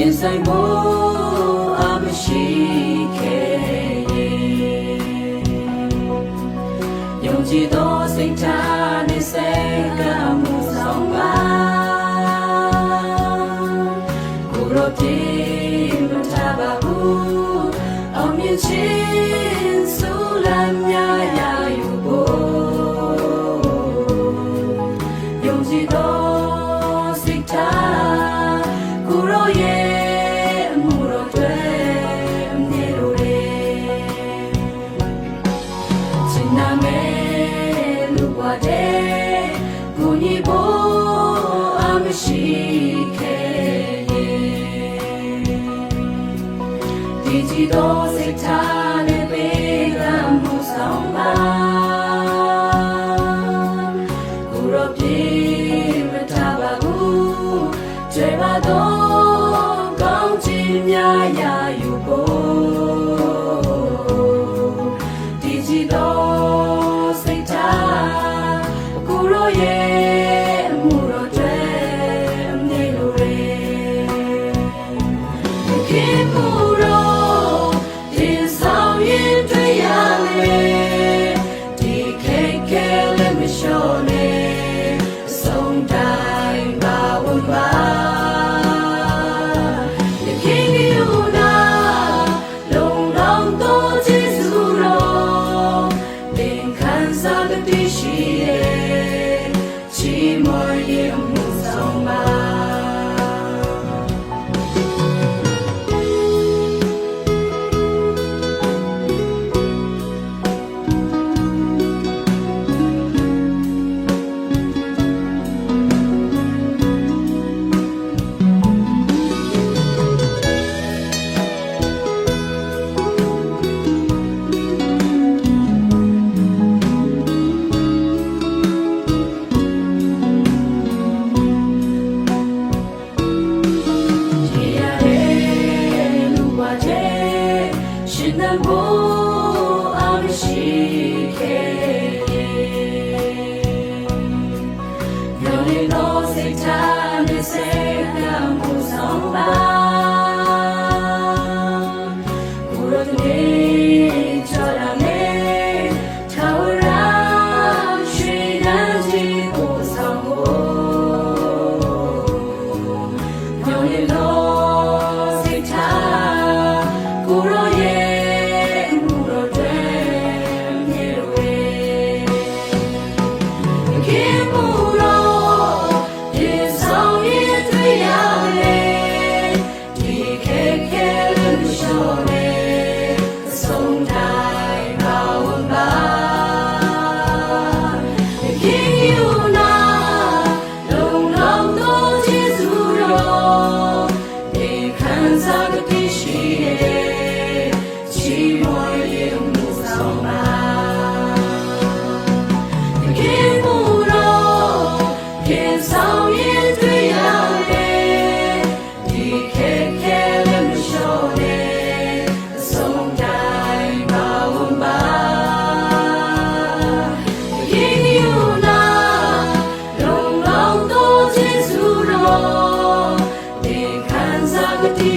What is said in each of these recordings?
ရင်ဆိုင်ဖို့အမရှိခဲ့ယုံကြည်သောစိတ်ထားနဲ့စိတ်ကမှုဆောင်ပါကိုယ်တော်ပြေမထားပါဘူးအောင်မြင်ခြင်းဆိုလာများရယူဖို့ယုံကြည်သောစိတ်ထားကိုယ်တော်ရဲ့အမှုတော်တွေအမြဲလိုတယ်ချင်နာမယ်လူဘဝတဲ့ကိုညီဖို့အမရှိခဲ့ဒီကြည်သောစိတ်ထားနဲ့ပေးကမှုဆောင်ပါကိုယ်တော်ပြေမထားပါဘူးတွေ့ပါတော့ကောင်းချီးများရယူဖို့ဒီကြည်သောစိတ်ထားကိုယ်တော်ရဲ့အမှုတော်တွေအမြဲလိုတယ်ခင်မှုတော်တင်ဆောင်ရင်တွေ့ရလေဒီခေတ်ကလည်းမလျှော့နဲ့အဆုံးတိုင်းပါဝင်ပါခင်ယူနာလုံလောက်သောကျေးဇူးတော်သင်ခံစားတည်ရှိရဲ့ချီးမွမ်းရင်မှုဆောင်ပါရှင်သန်ဖို့အမရှိခဲ့မျောလင်းသောစိတ်ထားနဲ့စိတ်ကမှုဆောင်ပါကိုယ်တော်နဲ့ချော်ရမယ်ထာဝရရွှေတန်းကြီးကိုဆောင်ဖို့မျောလင်းသောစိတ်ထားကိုယ်တော်ရဲ့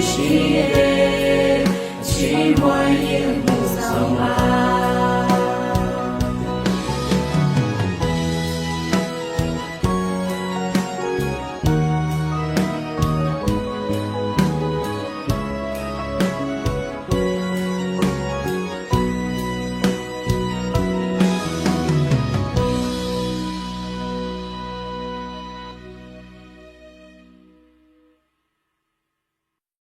ရှိရဲ့ချီးမွမ်းရင်